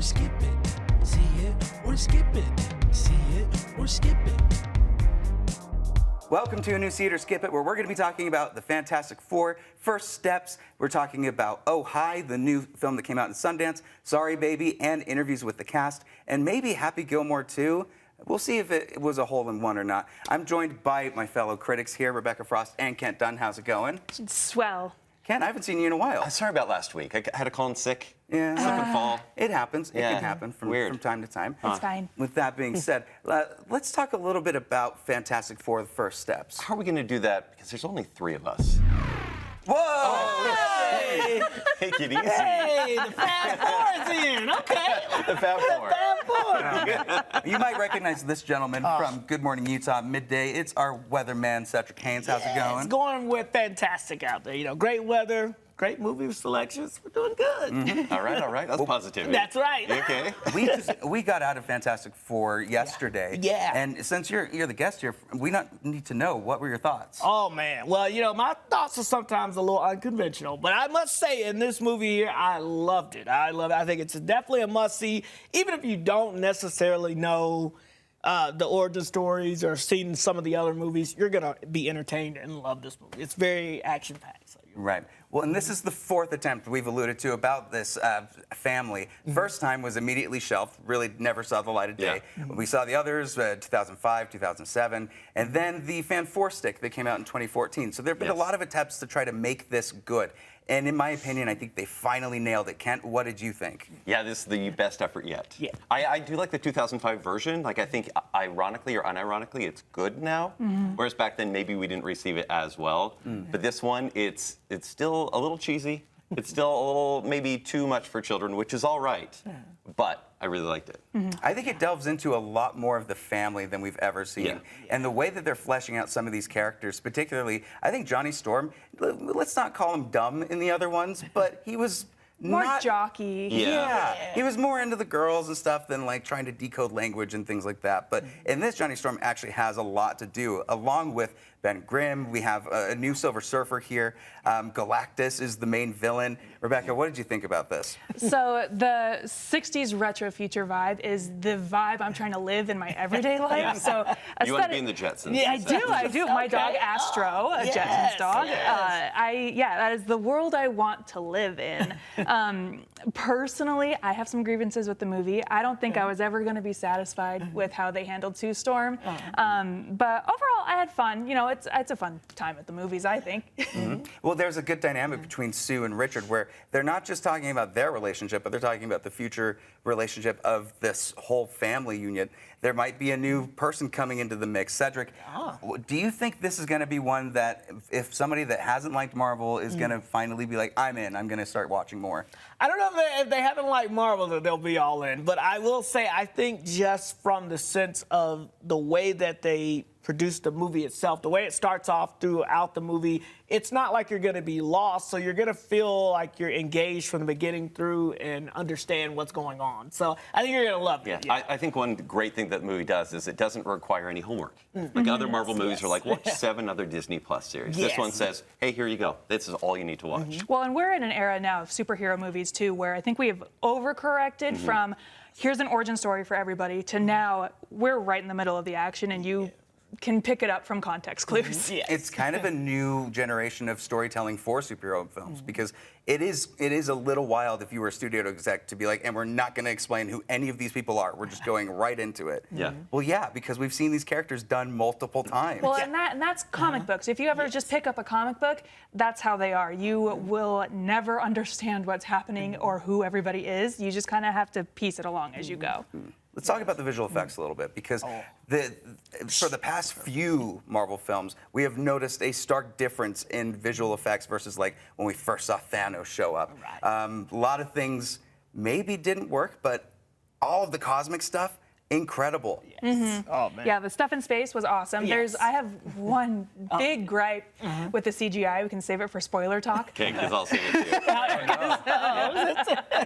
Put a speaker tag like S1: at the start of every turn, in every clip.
S1: skip it. See it or skip it. See it or skip it.
S2: Welcome to a new See It or Skip It, where we're going to be talking about the Fantastic Four, First Steps. We're talking about Oh Hi, the new film that came out in Sundance, Sorry Baby, and interviews with the cast, and maybe Happy Gilmore too. We'll see if it was a hole in one or not. I'm joined by my fellow critics here, Rebecca Frost and Kent Dunn. How's it going?
S3: Swell.
S2: Kent, I haven't seen you in a while.
S4: Sorry about last week. I had a call in sick.
S2: Yeah.
S4: Slip and fall.
S2: It happens. It
S4: Yeah.
S2: can happen from time to time.
S3: It's fine.
S2: With that being said, let's talk a little bit about Fantastic Four, the First Steps.
S4: How are we going to do that? Because there's only 3 of us.
S2: Whoa!
S4: Hey! Take it easy.
S5: Hey, the Fab Four's in. Okay.
S4: The Fab Four.
S5: Fab Four.
S2: You might recognize this gentleman from Good Morning Utah Midday. It's our weatherman, Cedric Haynes. How's it going?
S5: It's going with fantastic out there. You know, great weather, great movie selections. We're doing good.
S4: All right. That's positivity.
S5: That's right.
S4: You okay?
S2: We got out of Fantastic Four yesterday.
S5: Yeah.
S2: And since you're the guest here, we need to know, what were your thoughts?
S5: Oh, man. Well, you know, my thoughts are sometimes a little unconventional, but I must say, in this movie here, I loved it. I love it. I think it's definitely a must-see, even if you don't necessarily know the origin stories or seen some of the other movies. You're going to be entertained and love this movie. It's very action-packed. So
S2: Right. Well, and this is the 4th attempt we've alluded to about this family. First time was immediately shelved, really never saw the light of day. We saw the others, 2005, 2007, and then the Fan 4 stick that came out in 2014. So there have been a lot of attempts to try to make this good. And in my opinion, I think they finally nailed it. Kent, what did you think?
S4: Yeah, this is the best effort yet.
S5: Yeah.
S4: I do like the 2005 version. Like, I think ironically or unironically, it's good now. Whereas back then, maybe we didn't receive it as well. But this one, it's still a little cheesy. It's still a little maybe too much for children, which is all right. But I really liked it.
S2: I think it delves into a lot more of the family than we've ever seen.
S4: Yeah.
S2: And the way that they're fleshing out some of these characters, particularly, I think Johnny Storm, let's not call him dumb in the other ones, but he was
S3: More
S2: not
S3: jockey.
S2: Yeah. He was more into the girls and stuff than like trying to decode language and things like that. But in this, Johnny Storm actually has a lot to do, along with Ben Grimm. We have a new Silver Surfer here. Galactus is the main villain. Rebecca, what did you think about this?
S3: So the 60s retro future vibe is the vibe I'm trying to live in my everyday life. So
S4: You want to be in the Jetsons.
S3: Yeah, I do. My dog Astro, a Jetsons dog. That is the world I want to live in. Personally, I have some grievances with the movie. I don't think I was ever going to be satisfied with how they handled Sue Storm. But overall, I had fun. You know, it's a fun time at the movies, I think.
S2: Well, there's a good dynamic between Sue and Richard where they're not just talking about their relationship, but they're talking about the future relationship of this whole family union. There might be a new person coming into the mix. Cedric, do you think this is going to be one that if somebody that hasn't liked Marvel is going to finally be like, I'm in, I'm going to start watching more?
S5: I don't know if they haven't liked Marvel, that they'll be all in. But I will say, I think just from the sense of the way that they produce the movie itself, the way it starts off throughout the movie, it's not like you're going to be lost. So you're going to feel like you're engaged from the beginning through and understand what's going on. So I think you're going to love it.
S4: Yeah. I think one great thing that the movie does is it doesn't require any homework. Like other Marvel movies are like, watch 7 other Disney Plus series. This one says, hey, here you go. This is all you need to watch.
S3: Well, and we're in an era now of superhero movies, too, where I think we have overcorrected from here's an origin story for everybody to now we're right in the middle of the action and you can pick it up from context clues.
S2: It's kind of a new generation of storytelling for superhero films because it is a little wild if you were a studio exec to be like, and we're not going to explain who any of these people are. We're just going right into it.
S4: Yeah.
S2: Well, yeah, because we've seen these characters done multiple times.
S3: Well, and that's comic books. If you ever just pick up a comic book, that's how they are. You will never understand what's happening or who everybody is. You just kind of have to piece it along as you go.
S2: Let's talk about the visual effects a little bit because for the past few Marvel films, we have noticed a stark difference in visual effects versus like when we first saw Thanos show up. A lot of things maybe didn't work, but all of the cosmic stuff, incredible.
S5: Oh, man.
S3: Yeah, the stuff in space was awesome.
S5: Yes.
S3: I have one big gripe with the CGI. We can save it for spoiler talk.
S4: Okay, because I'll sing it to you.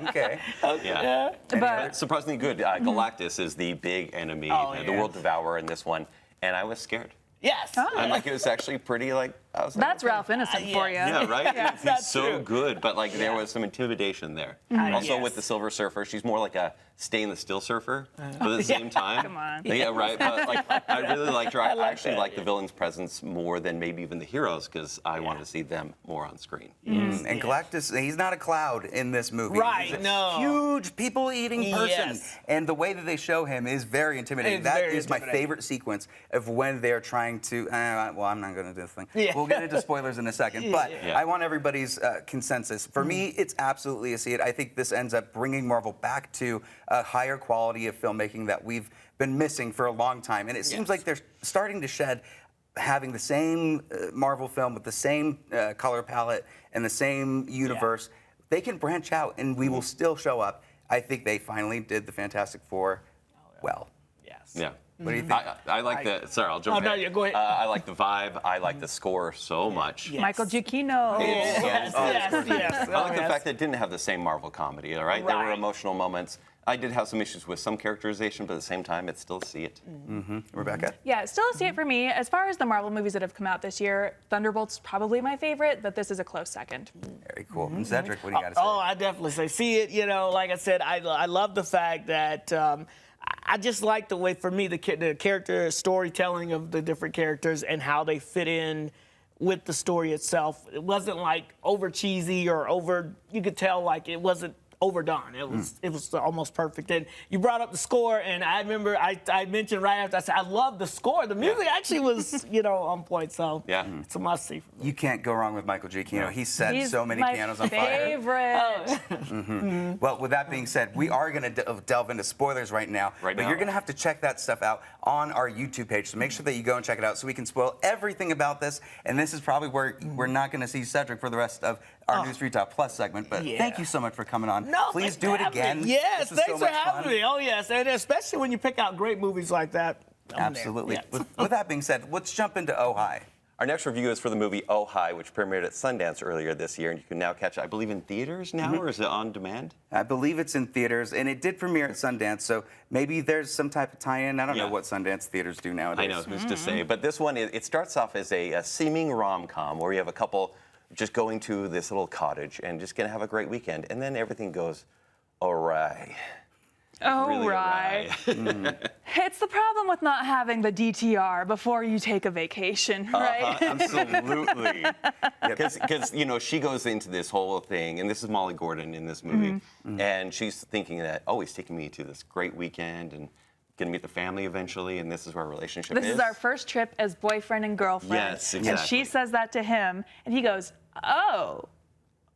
S2: Okay.
S4: Yeah.
S3: But
S4: Surprisingly good. Galactus is the big enemy, the world devourer in this one, and I was scared.
S5: Yes.
S4: I'm like, it was actually pretty like I was like,
S3: That's
S4: okay.
S3: Ralph Ineson for you.
S4: Yeah, right? He's
S5: that's
S4: so
S5: true.
S4: good, but like there was some intimidation there. Also
S5: Yes.
S4: with the Silver Surfer, she's more like a stay in the still surfer, but at the same time.
S3: Come on.
S4: Yeah, right. But like I really liked her. I
S5: like
S4: actually
S5: that,
S4: like the villain's presence more than maybe even the heroes because I wanted to see them more on screen.
S2: And Galactus, he's not a cloud in this movie.
S5: Right,
S2: He's a
S5: no.
S2: huge people-eating person.
S5: Yes.
S2: And the way that they show him is very intimidating.
S5: It's
S2: That
S5: very
S2: is my
S5: intimidating.
S2: favorite sequence of when they're trying to, well, I'm not going to do this thing.
S5: Yeah.
S2: We'll get into spoilers in a second. But
S4: Yeah.
S2: I want everybody's consensus. For me, it's absolutely a see it. I think this ends up bringing Marvel back to a higher quality of filmmaking that we've been missing for a long time. And it seems like they're starting to shed having the same Marvel film with the same color palette and the same universe. They can branch out and we will still show up. I think they finally did the Fantastic Four well.
S5: Yes.
S4: Yeah.
S2: What do you think?
S4: I like the. Sorry, I'll jump
S5: Oh,
S4: in.
S5: no, you go ahead.
S4: I like the vibe. I like the score so much.
S5: Yeah.
S3: Michael Giacchino.
S5: Yes.
S4: I like the
S5: yes.
S4: fact that it didn't have the same Marvel comedy, all right? There were
S5: Right.
S4: emotional moments. I did have some issues with some characterization, but at the same time, it's still see it.
S2: Rebecca?
S3: Yeah, still a see it for me. As far as the Marvel movies that have come out this year, Thunderbolt's probably my favorite, but this is a close second.
S2: Very cool. And Cedric, what do you got to say?
S5: Oh, I definitely say see it. You know, like I said, I love the fact that I just like the way, for me, the character storytelling of the different characters and how they fit in with the story itself. It wasn't like over cheesy or over. You could tell like it wasn't overdone. It was almost perfect. And you brought up the score, and I remember I mentioned right after, I said I love the score. The music actually was on point. So
S4: Yeah.
S5: it's a must see.
S2: You can't go wrong with Michael Giacchino. He set
S3: He's
S2: so many
S3: my
S2: pianos on fire.
S3: favorite.
S2: Well, with that being said, we are going to delve into spoilers right now.
S4: Right
S2: but
S4: now.
S2: you're going to have to check that stuff out on our YouTube page. So make sure that you go and check it out so we can spoil everything about this. And this is probably where we're not going to see Cedric for the rest of our News Free Top Plus segment. But
S5: Yeah.
S2: thank you so much for coming on.
S5: No,
S2: Please
S5: thanks
S2: do
S5: for
S2: it
S5: having
S2: again.
S5: me. Yes,
S2: This was
S5: thanks
S2: so
S5: for
S2: much
S5: having
S2: fun.
S5: me. Oh, yes, and especially when you pick out great movies like that. I'm there.
S2: Absolutely.
S5: Yeah.
S2: With that being said, let's jump into Oh Hi.
S4: Our next review is for the movie Oh Hi, which premiered at Sundance earlier this year, and you can now catch it, I believe, in theaters now, or is it on demand?
S2: I believe it's in theaters, and it did premiere at Sundance, so maybe there's some type of tie-in. I don't know
S4: Yeah.
S2: what Sundance theaters do nowadays.
S4: I know, who's to say? But this one, it starts off as a seeming rom-com where you have a couple just going to this little cottage and just gonna have a great weekend, and then everything goes awry.
S3: Oh,
S4: Really
S3: right. It's the problem with not having the DTR before you take a vacation, right?
S4: Absolutely. Because, she goes into this whole thing, and this is Molly Gordon in this movie, and she's thinking that, oh, he's taking me to this great weekend and gonna meet the family eventually, and this is where our relationship
S3: This is our first trip as boyfriend and girlfriend.
S4: Yes,
S3: And
S4: exactly.
S3: she says that to him, and he goes, oh,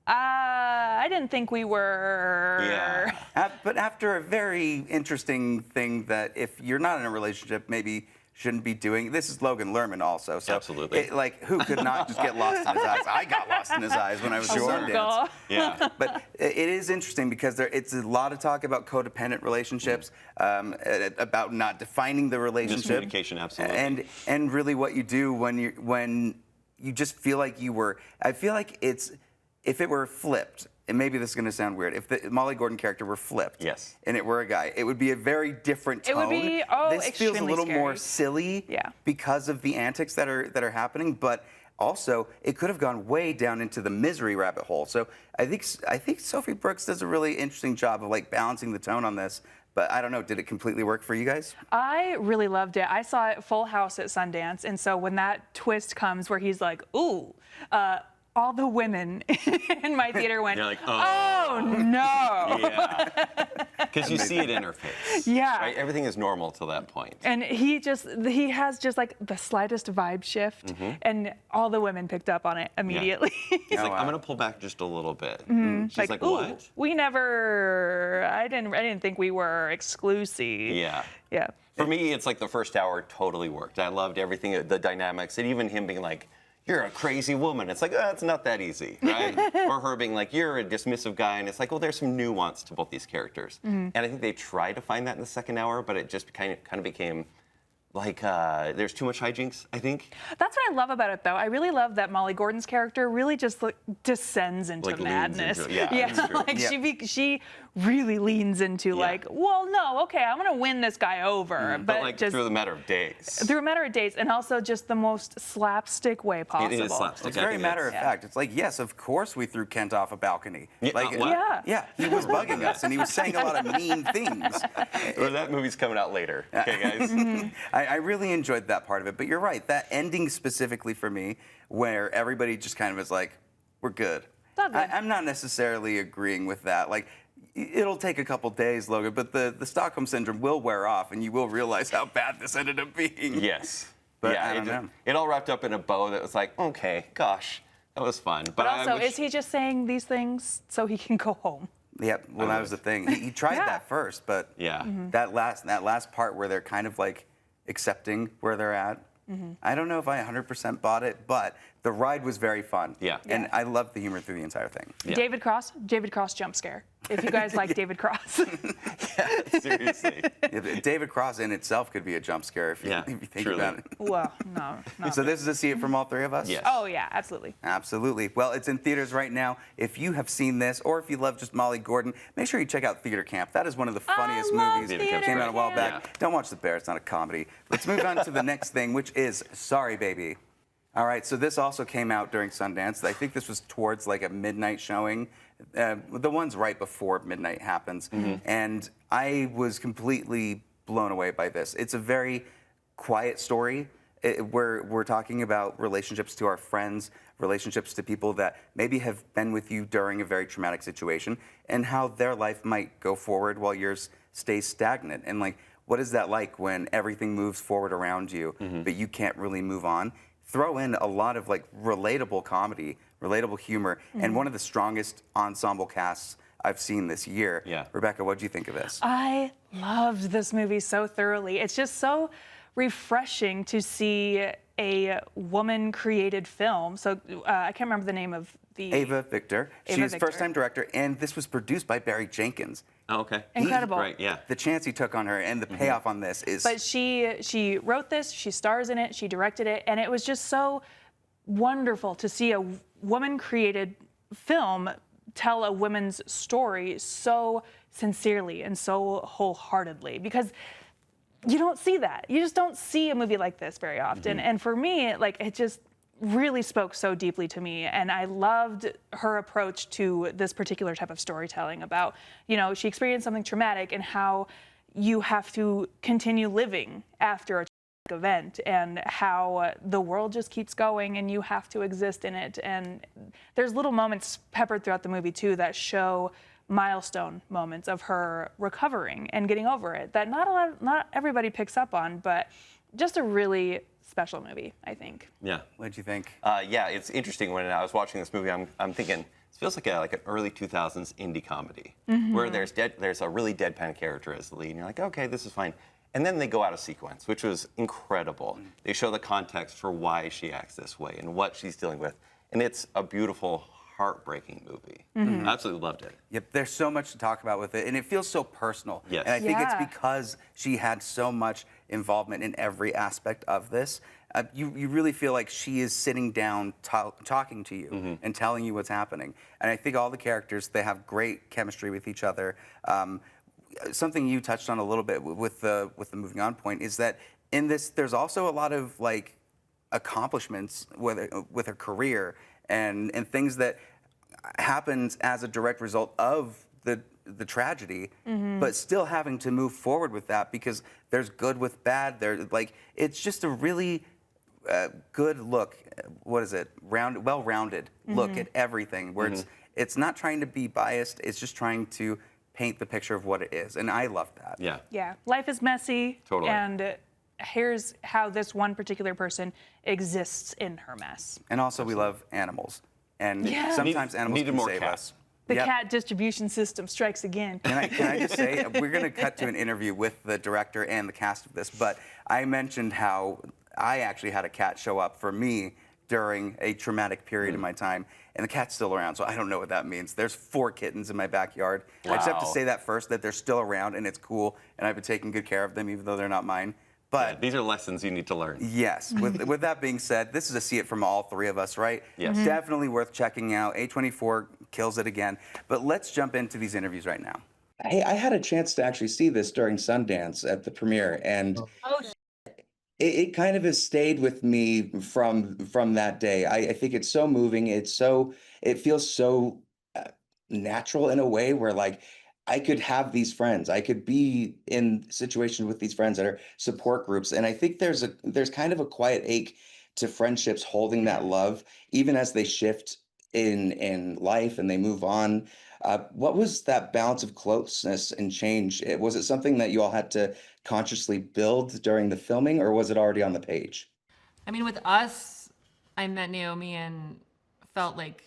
S3: I didn't think we were.
S4: Yeah.
S2: But after a very interesting thing that if you're not in a relationship, maybe shouldn't be doing. This is Logan Lerman also. So
S4: Absolutely.
S2: who could not just get lost in his eyes? I got lost in his eyes when I was at Sundance.
S4: Yeah.
S2: But it is interesting because it's a lot of talk about codependent relationships, about not defining the relationship.
S4: Miscommunication, absolutely.
S2: And really what you do when you just feel like you were. I feel like if it were flipped. And maybe this is going to sound weird. If the Molly Gordon character were flipped,
S4: Yes.
S2: and it were a guy, it would be a very different tone.
S3: It would be,
S2: this feels a
S3: extremely
S2: little more
S3: scary.
S2: silly,
S3: Yeah.
S2: because of the antics that are happening. But also, it could have gone way down into the misery rabbit hole. So I think Sophie Brooks does a really interesting job of like balancing the tone on this. But I don't know, did it completely work for you guys?
S3: I really loved it. I saw it full house at Sundance, and so when that twist comes where he's like, ooh, all the women in my theater went,
S4: You're like,
S3: oh no.
S4: Yeah. Because you see it in her face.
S3: Yeah.
S4: Right? Everything is normal till that point.
S3: And he has just like the slightest vibe shift, and all the women picked up on it immediately.
S4: He's
S2: Oh,
S4: like,
S2: wow.
S4: I'm gonna pull back just a little bit. She's like,
S3: ooh,
S4: what?
S3: I didn't think we were exclusive.
S4: Yeah.
S3: Yeah.
S4: For me, it's like the first hour totally worked. I loved everything, the dynamics, and even him being like, you're a crazy woman. It's like, it's not that easy, right? Or her being like, you're a dismissive guy. And it's like, well, there's some nuance to both these characters. And I think they tried to find that in the second hour, but it just kind of became like there's too much hijinks, I think.
S3: That's what I love about it, though. I really love that Molly Gordon's character really just like descends into
S4: Like, leans
S3: madness.
S4: into it. Yeah, that's true.
S3: like
S2: Yeah.
S3: she really leans into like, well, no, okay, I'm gonna win this guy over,
S4: But like
S3: just
S4: through a matter of days.
S3: through a matter of days, and also just the most slapstick way possible.
S4: It is slapstick.
S2: It's very matter of fact. It's like, yes, of course we threw Kent off a balcony. Like, yeah, he was bugging us, and he was saying a lot of mean things.
S4: Or that movie's coming out later. Okay, guys.
S2: I really enjoyed that part of it, but you're right. That ending specifically for me, where everybody just kind of is like, we're good. I'm not necessarily agreeing with that. Like, it'll take a couple days, Logan, but the Stockholm Syndrome will wear off, and you will realize how bad this ended up being.
S4: Yes.
S2: But
S4: yeah,
S2: I don't know.
S4: It all wrapped up in a bow that was like, okay, gosh, that was fun.
S3: But also, is he just saying these things so he can go home?
S2: Yep. Well, that was the thing. He tried that first, but that last part where they're kind of like accepting where they're at. I don't know if I 100% bought it, but the ride was very fun.
S4: Yeah.
S2: And I loved the humor through the entire thing.
S4: Yeah.
S3: David Cross jump scare. If you guys like David Cross.
S4: Seriously.
S2: David Cross in itself could be a jump scare if you think about it.
S3: Well, no.
S2: So this is a see it from all three of us?
S4: Yes.
S3: Oh, yeah, absolutely.
S2: Absolutely. Well, it's in theaters right now. If you have seen this, or if you love just Molly Gordon, make sure you check out Theater Camp. That is one of the funniest movies that came out a while back. Don't watch The Bear. It's not a comedy. Let's move on to the next thing, which is Sorry Baby. All right, so this also came out during Sundance. I think this was towards like a midnight showing. The ones right before midnight happens. And I was completely blown away by this. It's a very quiet story. We're talking about relationships to our friends, relationships to people that maybe have been with you during a very traumatic situation, and how their life might go forward while yours stays stagnant. And like, what is that like when everything moves forward around you, but you can't really move on? Throw in a lot of like relatable comedy, relatable humor, and one of the strongest ensemble casts I've seen this year.
S4: Yeah.
S2: Rebecca, what did you think of this?
S3: I loved this movie so thoroughly. It's just so refreshing to see a woman-created film. So I can't remember the name of the...
S2: Ava Victor. She's first-time director, and this was produced by Barry Jenkins.
S4: Oh, okay.
S3: Incredible.
S4: Right, yeah.
S2: The chance he took on her and the payoff on this is...
S3: But she wrote this, she stars in it, she directed it, and it was just so wonderful to see a woman-created film tell a woman's story so sincerely and so wholeheartedly, because you don't see that. You just don't see a movie like this very often. And for me, like, it just really spoke so deeply to me, and I loved her approach to this particular type of storytelling about, you know, she experienced something traumatic and how you have to continue living after a traumatic event, and how the world just keeps going and you have to exist in it. And there's little moments peppered throughout the movie too that show milestone moments of her recovering and getting over it that not everybody picks up on, but just a really special movie, I think.
S4: Yeah.
S2: What did you think?
S4: Yeah, it's interesting. When I was watching this movie, I'm thinking, this feels like an early 2000s indie comedy, where there's a really deadpan character as the lead, and you're like, okay, this is fine. And then they go out of sequence, which was incredible. They show the context for why she acts this way and what she's dealing with. And it's a beautiful, heartbreaking movie. Absolutely loved it.
S2: Yep, there's so much to talk about with it, and it feels so personal.
S4: Yes.
S2: And I think it's because she had so much involvement in every aspect of this. You really feel like she is sitting down talking to you and telling you what's happening. And I think all the characters, they have great chemistry with each other. Something you touched on a little bit with the moving on point is that in this, there's also a lot of like accomplishments with her career and things that happens as a direct result of the tragedy, but still having to move forward with that because there's good with bad. It's just a really good look. What is it? Well-rounded look at everything. Where it's not trying to be biased. It's just trying to paint the picture of what it is, and I love that.
S4: Yeah.
S3: Yeah, life is messy.
S4: Totally.
S3: And here's how this one particular person exists in her mess.
S2: And also, we love animals, and sometimes animals
S4: Needed
S2: can
S4: more
S2: save
S4: cat.
S2: us.
S3: The
S2: Yep.
S3: cat distribution system strikes again.
S2: Can I just say, we're going to cut to an interview with the director and the cast of this, but I mentioned how I actually had a cat show up for me during a traumatic period in my time, and the cat's still around, so I don't know what that means. There's 4 kittens in my backyard. I just have to
S4: Wow.
S2: say that first, that they're still around, and it's cool, and I've been taking good care of them, even though they're not mine. But
S4: These are lessons you need to learn.
S2: yes, with that being said, this is a see it from all 3 of us, right?
S4: Yes.
S2: Definitely worth checking out. A24 kills it again. But let's jump into these interviews right now. Hey, I had a chance to actually see this during Sundance at the premiere, and it kind of has stayed with me from that day. I think it's so moving. It feels so natural in a way where like I could have these friends. I could be in situations with these friends that are support groups. And I think there's kind of a quiet ache to friendships holding that love, even as they shift in life and they move on. What was that balance of closeness and change? Was it something that you all had to consciously build during the filming, or was it already on the page?
S6: I mean, with us, I met Naomi and felt like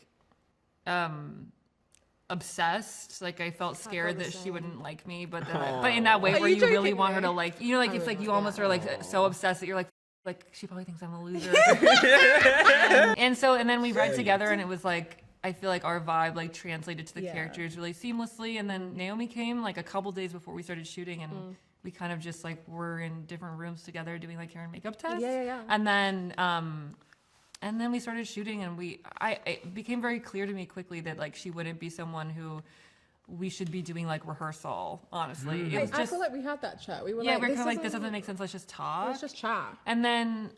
S6: obsessed. Like I felt scared that she wouldn't like me, but then but in that way where you really want her to like, you know, like it's like you almost are like so obsessed that you're like she probably thinks I'm a loser. and then we read together, and it was like I feel like our vibe like translated to the characters really seamlessly. And then Naomi came like a couple days before we started shooting, and we kind of just like were in different rooms together doing like hair and makeup tests. And then we started shooting, and it became very clear to me quickly that like she wouldn't be someone who we should be doing like rehearsal, honestly. It was just,
S7: I feel like we had that chat. We were
S6: yeah,
S7: like,
S6: we're kind of like, this doesn't make sense, let's just talk.
S7: Let's just chat.
S6: And then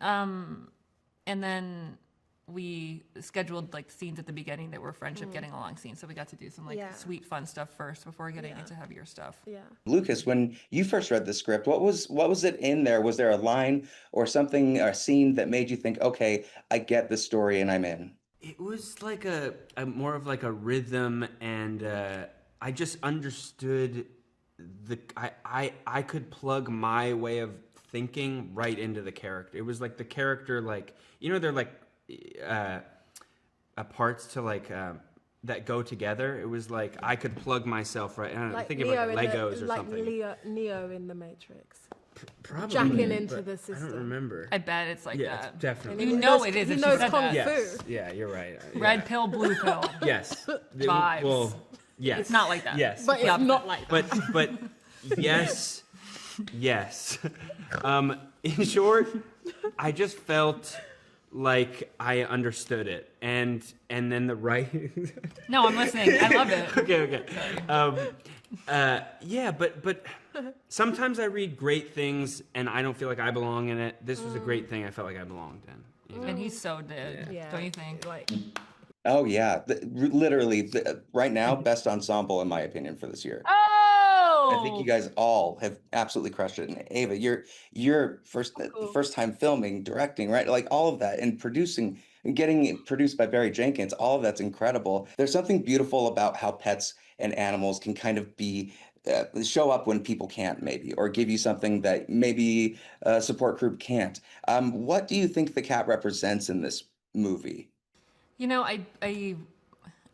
S6: we scheduled like scenes at the beginning that were friendship getting along scenes. So we got to do some like sweet, fun stuff first before getting into heavier stuff.
S7: Yeah.
S2: Lucas, when you first read the script, what was it in there? Was there a line or something, a scene that made you think, okay, I get the story and I'm in?
S8: It was like a more of like a rhythm, and I just understood I could plug my way of thinking right into the character. It was like the character, like, you know, they're like parts to like that go together. It was like I could plug myself right. I don't know,
S7: Like
S8: thinking
S7: Neo
S8: about like Legos or something.
S7: Neo in the Matrix.
S8: Probably,
S7: Jacking into the
S8: I
S7: system.
S8: don't remember.
S6: I bet it's like
S8: Yeah,
S6: that.
S8: definitely.
S6: You know it is
S7: He
S6: if she
S7: knows
S6: said
S7: Kung
S6: that.
S8: Yes.
S7: Fu.
S8: Yeah, you're right.
S6: Red pill, blue pill.
S8: Yes.
S6: Vibes.
S8: Well, yes.
S6: It's not like that.
S8: Yes.
S7: But it's not like that.
S8: But yes, yes. In short, I just felt like I understood it, and then the writing.
S6: No, I'm listening. I love it.
S8: Okay. Yeah, but sometimes I read great things and I don't feel like I belong in it. This was a great thing. I felt like I belonged in. You know?
S6: And he so did.
S7: Yeah.
S6: Don't you think?
S7: Like,
S2: Oh yeah, literally right now, best ensemble in my opinion for this year.
S6: Oh!
S2: I think you guys all have absolutely crushed it. And Ava, you're first time filming, directing, right? Like all of that, and producing and getting it produced by Barry Jenkins. All of that's incredible. There's something beautiful about how pets and animals can kind of be show up when people can't, maybe, or give you something that maybe a support group can't. What do you think the cat represents in this movie?
S6: You know, I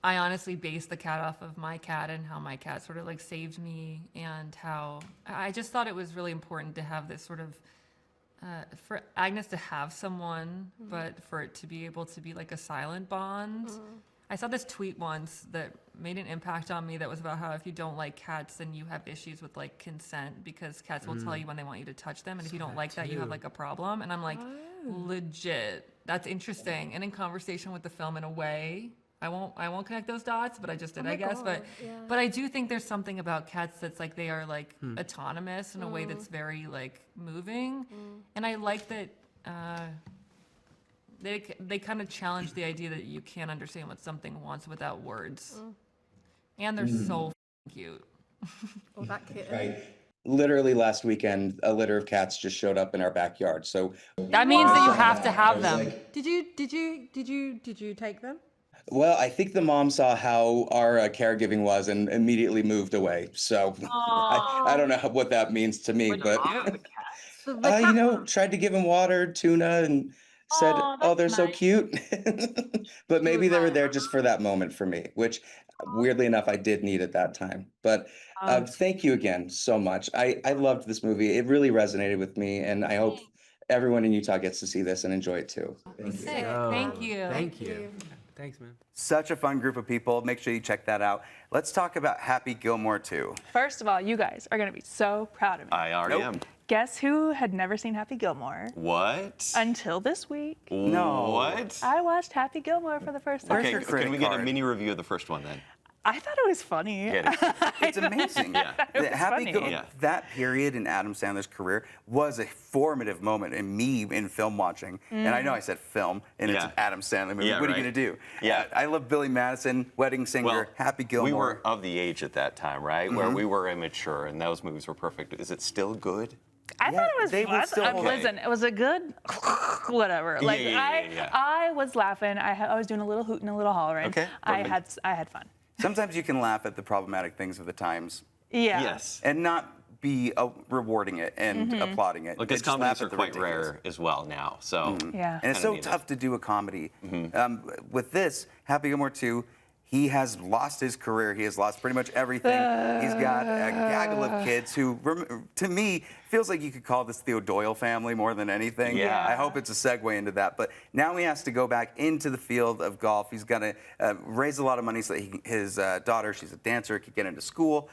S6: honestly based the cat off of my cat and how my cat sort of like saved me, and how I just thought it was really important to have this sort of for Agnes to have someone, but for it to be able to be like a silent bond. I saw this tweet once that made an impact on me that was about how if you don't like cats, then you have issues with like consent, because cats will tell you when they want you to touch them, and if you don't like that, you have like a problem. And I'm like, legit, that's interesting. And in conversation with the film, in a way, I won't connect those dots, but I just did, I guess. But I do think there's something about cats that's like they are like autonomous in a way that's very like moving, and I like that. They kind of challenge the idea that you can't understand what something wants without words. And they're so cute.
S7: oh, that kitten.
S2: Right. Literally last weekend, a litter of cats just showed up in our backyard. So
S6: That means that you have to have them.
S2: like,
S7: Did you take them?
S2: well, I think the mom saw how our caregiving was and immediately moved away. So I don't know what that means to me, but you know, tried to give him water, tuna, and said, "Oh, they're so cute." But maybe they were there just for that moment for me, which weirdly enough I did need at that time. But thank you again so much. I loved this movie. It really resonated with me, and I hope everyone in Utah gets to see this and enjoy it too.
S6: Sick. Thank you.
S8: Thank you. Thanks, man.
S2: Such a fun group of people. Make sure you check that out. Let's talk about Happy Gilmore 2.
S3: First of all, you guys are going to be so proud of me.
S4: I already am.
S3: Guess who had never seen Happy Gilmore
S4: What?
S3: until this week?
S2: No.
S4: What?
S3: I watched Happy Gilmore for the first time.
S4: Okay,
S2: your
S4: can
S2: credit
S4: we get a
S2: card?
S4: mini review of the first one then?
S3: I thought it was funny.
S2: It's amazing.
S3: It was
S2: Happy
S3: funny.
S4: Yeah.
S2: That period in Adam Sandler's career was a formative moment in me in film watching. And I know I said film, and it's
S4: Yeah.
S2: an Adam Sandler movie.
S4: Yeah,
S2: what are you
S4: right.
S2: going to do?
S4: Yeah.
S2: I love Billy Madison, Wedding Singer,
S4: Well,
S2: Happy Gilmore.
S4: we were of the age at that time, right? Where we were immature, and those movies were perfect. Is it still good?
S3: I thought it was
S2: they were
S3: fun.
S2: still okay.
S3: Listen, it was a good whatever. Like
S4: yeah.
S3: I was laughing. I was doing a little hoot and a little hollering.
S4: Okay,
S3: I
S4: perfect.
S3: had fun.
S2: Sometimes you can laugh at the problematic things of the times
S3: Yeah.
S4: Yes.
S2: and not be rewarding it and applauding it.
S4: Look, his
S2: Just laugh
S4: comedies
S2: at
S4: are
S2: the
S4: quite
S2: ridiculous.
S4: rare as well now. So
S3: Yeah.
S2: And it's
S4: Kinda
S2: so
S4: neat.
S2: tough to do a comedy. With this, Happy Gilmore 2, he has lost his career. He has lost pretty much everything. He's got a gaggle of kids who, to me, feels like you could call this the O'Doyle family more than anything.
S4: Yeah.
S2: I hope it's a segue into that. But now he has to go back into the field of golf. He's got to raise a lot of money so that his daughter, she's a dancer, could get into school.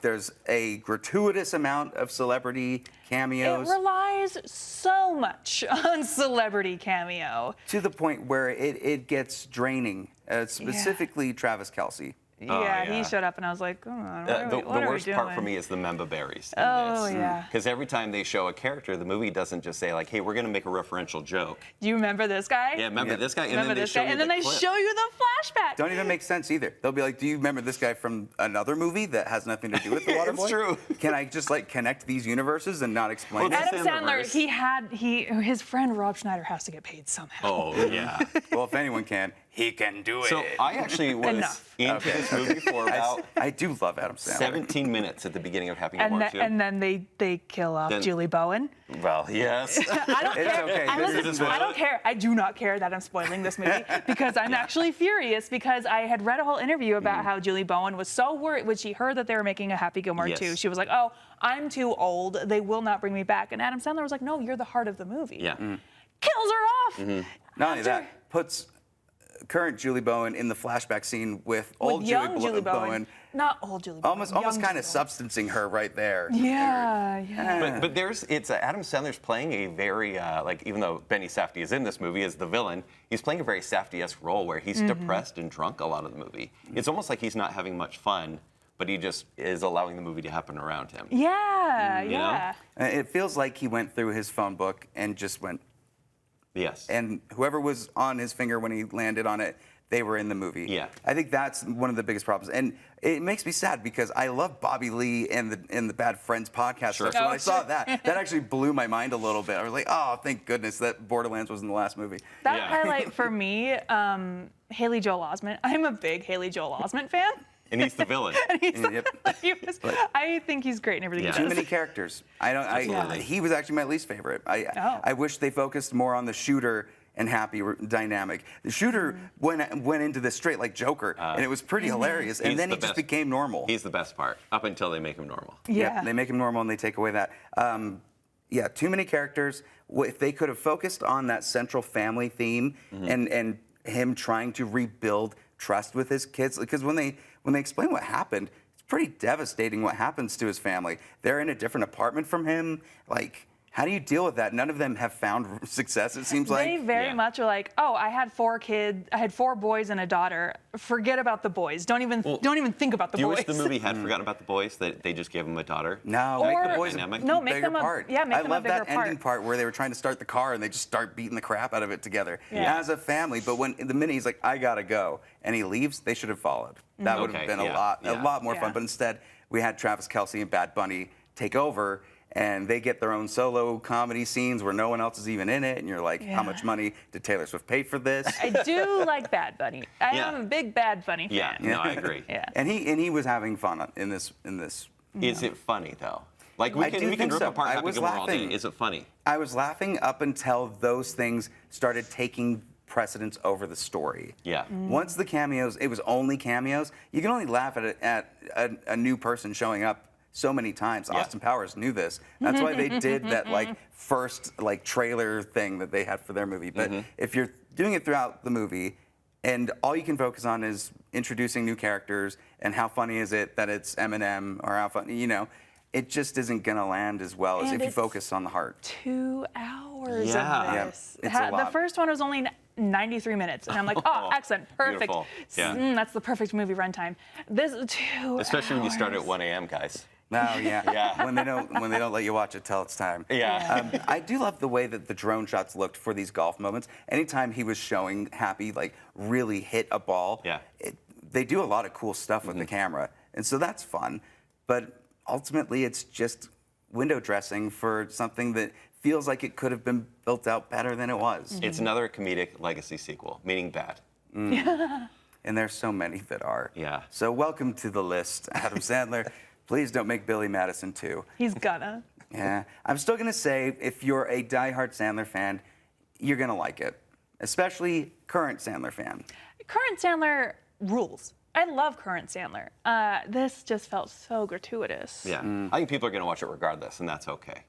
S2: There's a gratuitous amount of celebrity cameos.
S3: It relies so much on celebrity cameo.
S2: To the point where it gets draining, specifically Travis Kelce.
S3: Yeah,
S4: yeah.
S3: he showed up and I was like, oh,
S4: the
S3: what are we
S4: worst part for
S3: doing?
S4: me is the member berries.
S3: Oh, yeah.
S4: Because every time they show a character, the movie doesn't just say like, "Hey, we're going to make a referential joke."
S3: Do you remember this guy?
S4: Yeah, remember this guy, and
S3: Remember
S4: then they
S3: this
S4: show
S3: guy?
S4: you
S3: And then
S4: the
S3: they
S4: clip.
S3: show you the flashback.
S2: Don't even make sense either. They'll be like, "Do you remember this guy from another movie that has nothing to do with the Waterboy?"
S4: It's true.
S2: Can I just like connect these universes and not explain
S4: Well,
S2: it?
S3: Adam
S4: Sandler
S3: Sandler, his friend Rob Schneider has to get paid somehow.
S4: Oh yeah.
S2: Well, if anyone can, he can do it.
S4: So I actually was
S3: Enough.
S4: into this movie for about
S2: I do love Adam Sandler.
S4: 17 minutes at the beginning of Happy
S3: And,
S4: Gilmore 2.
S3: and then they kill off
S4: Then-
S3: Julie Bowen.
S4: Well, yes.
S3: I don't
S2: It's
S3: care.
S2: okay.
S3: I,
S2: This
S3: listen,
S2: isn't
S3: I don't care. I do not care that I'm spoiling this movie because I'm actually furious because I had read a whole interview about how Julie Bowen was so worried when she heard that they were making a Happy Gilmore
S4: Yes.
S3: 2. She was like, oh, I'm too old. They will not bring me back. And Adam Sandler was like, no, you're the heart of the movie.
S4: Yeah.
S3: Kills her off.
S2: Not only
S3: After-
S2: that, puts current Julie Bowen in the flashback scene with old
S3: With young
S2: Julie
S3: Julie
S2: Bowen.
S3: Bowen. Not old Julie Bowen.
S2: Almost
S3: young
S2: kind
S3: Julie
S2: of substancing her right there.
S3: Bowen. Yeah.
S4: But it's Adam Sandler's playing a very like, even though Benny Safdie is in this movie as the villain, he's playing a very Safdie-esque role where he's depressed and drunk a lot of the movie. It's almost like he's not having much fun, but he just is allowing the movie to happen around him.
S3: Yeah,
S4: know?
S3: yeah.
S2: It feels like he went through his phone book and just went,
S4: Yes.
S2: and whoever was on his finger when he landed on it, they were in the movie.
S4: Yeah.
S2: I think that's one of the biggest problems. And it makes me sad because I love Bobby Lee and the Bad Friends podcast
S4: Sure.
S2: stuff. So when
S3: Oh,
S2: I saw
S3: sure.
S2: that actually blew my mind a little bit. I was like, oh, thank goodness that Borderlands was in the last movie.
S3: That
S4: Yeah.
S3: highlight for me, Haley Joel Osment. I'm a big Haley Joel Osment fan.
S4: And he's the villain.
S2: Yep.
S3: I think he's great in everything
S4: Yeah.
S3: he
S2: Too
S3: does.
S2: many characters.
S4: Absolutely.
S2: He was actually my least favorite. I wish they focused more on the shooter and Happy dynamic. The shooter went into this straight like Joker, and it was pretty hilarious. And
S4: He's
S2: then
S4: the
S2: he just
S4: best.
S2: became normal.
S4: He's the best part, up until they make him normal.
S3: Yeah.
S2: They make him normal and they take away that. Yeah, too many characters. If they could have focused on that central family theme and him trying to rebuild trust with his kids, because when they explain what happened, it's pretty devastating what happens to his family. They're in a different apartment from him. Like, how do you deal with that? None of them have found success, it seems like.
S3: They very
S4: Yeah.
S3: much are like, oh, I had 4 kids. I had 4 boys and a daughter. Forget about the boys. Don't even think about the
S4: Do you
S3: boys.
S4: wish the movie had forgotten about the boys, that they just gave him a daughter?
S2: No, make the boys
S4: dynamic?
S3: No,
S2: a
S3: make
S2: bigger
S3: them a-
S2: part.
S3: yeah, make
S2: I
S3: them a
S2: love that
S3: bigger
S2: ending part where they were trying to start the car and they just start beating the crap out of it together as a family. But when the minute he's like, I gotta go, and he leaves, they should have followed. That would have
S4: Okay,
S2: been a
S4: yeah.
S2: lot more
S3: Yeah.
S2: fun. But instead, we had Travis Kelce and Bad Bunny take over. And they get their own solo comedy scenes where no one else is even in it, and you're like,
S3: Yeah.
S2: how much money did Taylor Swift pay for this?
S3: I do like Bad Bunny. I
S4: Yeah.
S3: am a big Bad Bunny fan.
S4: Yeah, no, I agree.
S3: Yeah.
S2: And he was having fun in this.
S4: Is it funny, though? Like, we
S2: I do
S4: can
S2: think
S4: rip
S2: so.
S4: apart
S2: I
S4: Happy
S2: was
S4: Gilmore all day.
S2: laughing.
S4: Is it funny?
S2: I was laughing up until those things started taking precedence over the story.
S4: Yeah.
S2: Once the cameos, it was only cameos. You can only laugh at a new person showing up so many times.
S4: Yeah.
S2: Austin Powers knew this. That's why they did that first trailer thing that they had for their movie. But if you're doing it throughout the movie, and all you can focus on is introducing new characters and how funny is it that it's Eminem or how funny, it just isn't gonna land as well as
S3: And
S2: if you
S3: it's
S2: focus on the heart.
S3: 2 hours
S4: Yeah.
S3: of
S2: Yeah,
S3: this.
S2: it's a
S3: The
S2: lot.
S3: first one was only 93 minutes. And I'm like, oh, excellent, perfect.
S4: Beautiful. Yeah.
S3: That's the perfect movie runtime. This 2
S4: Especially when you start
S3: hours.
S4: at 1 a.m., guys.
S2: No, yeah.
S4: Yeah.
S2: When they don't let you watch it till it's time.
S4: Yeah.
S2: I do love the way that the drone shots looked for these golf moments. Anytime he was showing Happy like really hit a ball,
S4: Yeah.
S2: They do a lot of cool stuff with the camera, and so that's fun. But ultimately, it's just window dressing for something that feels like it could have been built out better than it was.
S4: It's another comedic legacy sequel, meaning bad.
S2: And there's so many that are.
S4: Yeah.
S2: So welcome to the list, Adam Sandler. Please don't make Billy Madison 2.
S3: He's gonna.
S2: Yeah. I'm still going to say, if you're a diehard Sandler fan, you're going to like it. Especially current Sandler fan.
S3: Current Sandler rules. I love current Sandler. This just felt so gratuitous.
S4: Yeah. I think people are going to watch it regardless, and that's okay.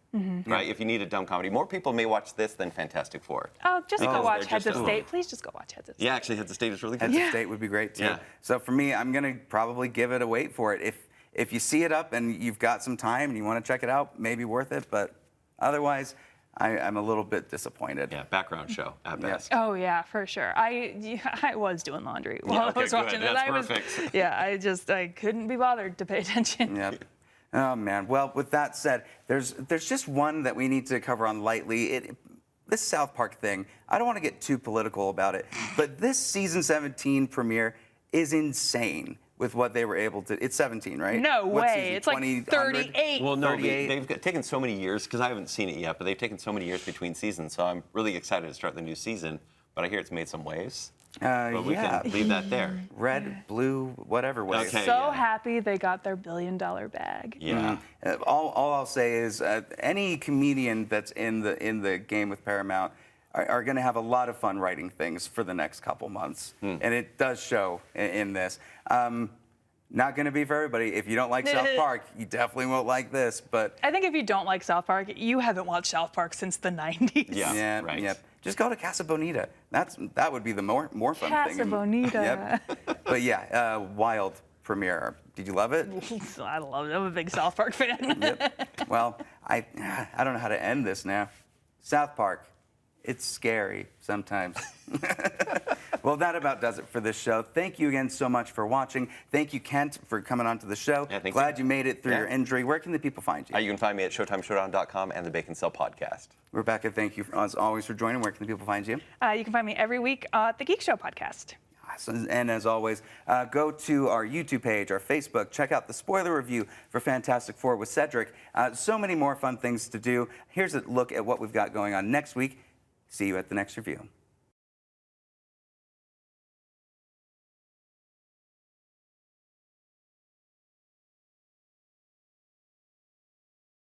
S4: Right? If you need a dumb comedy, more people may watch this than Fantastic Four.
S3: Oh, just go
S4: Because
S3: watch
S4: they're
S3: Heads of
S4: just a-
S3: State. Please just go watch Heads of State.
S4: Yeah, actually, Heads of State is really good.
S2: Heads of State would be great, too.
S4: Yeah.
S2: So for me, I'm going to probably give it a wait for it. If you see it up and you've got some time and you want to check it out, maybe worth it. But otherwise, I'm a little bit disappointed.
S4: Yeah, background show at best.
S3: Oh yeah, for sure. I was doing laundry while
S4: okay,
S3: I was watching
S4: good.
S3: it.
S4: That's
S3: I
S4: perfect.
S3: I couldn't be bothered to pay attention.
S2: Yep. Oh man. Well, with that said, there's just one that we need to cover on lightly. This South Park thing. I don't want to get too political about it, but this season 17 premiere is insane with what they were able to. It's 17, right?
S3: No
S2: What
S3: way.
S2: season?
S3: It's like
S2: 20,
S3: 38.
S4: Well, no,
S2: 38.
S4: they've taken so many years, because I haven't seen it yet, but they've taken so many years between seasons, so I'm really excited to start the new season. But I hear it's made some waves. But we
S2: yeah.
S4: can leave that there.
S2: Red, blue, whatever way.
S4: Okay.
S3: So
S4: yeah.
S3: happy they got their $1 billion bag.
S4: Yeah.
S2: All I'll say is any comedian that's in the game with Paramount are going to have a lot of fun writing things for the next couple months, and it does show in this. Not going to be for everybody. If you don't like South Park, you definitely won't like this. But
S3: I think if you don't like South Park, you haven't watched South Park since the 90s.
S4: Yeah.
S2: yeah,
S4: right.
S2: yep. Just go to Casa Bonita. That would be the more fun thing.
S3: Casa Bonita.
S2: Yep. But yeah, wild premiere. Did you love it?
S3: I love it. I'm a big South Park fan.
S2: Yep. Well, I don't know how to end this now. South Park, it's scary sometimes. Well, that about does it for this show. Thank you again so much for watching. Thank you, Kent, for coming onto the show.
S4: Yeah, thank
S2: Glad
S4: you.
S2: you made it through
S4: Yeah.
S2: your injury. Where can the people find you?
S4: You can find me at ShowtimeShowdown.com and the Bacon Cell Podcast.
S2: Rebecca, thank you as always for joining. Where can the people find you?
S3: You can find me every week at the Geek Show podcast.
S2: And as always, go to our YouTube page, our Facebook, check out the spoiler review for Fantastic Four with Cedric. So many more fun things to do. Here's a look at what we've got going on next week. See you at the next review.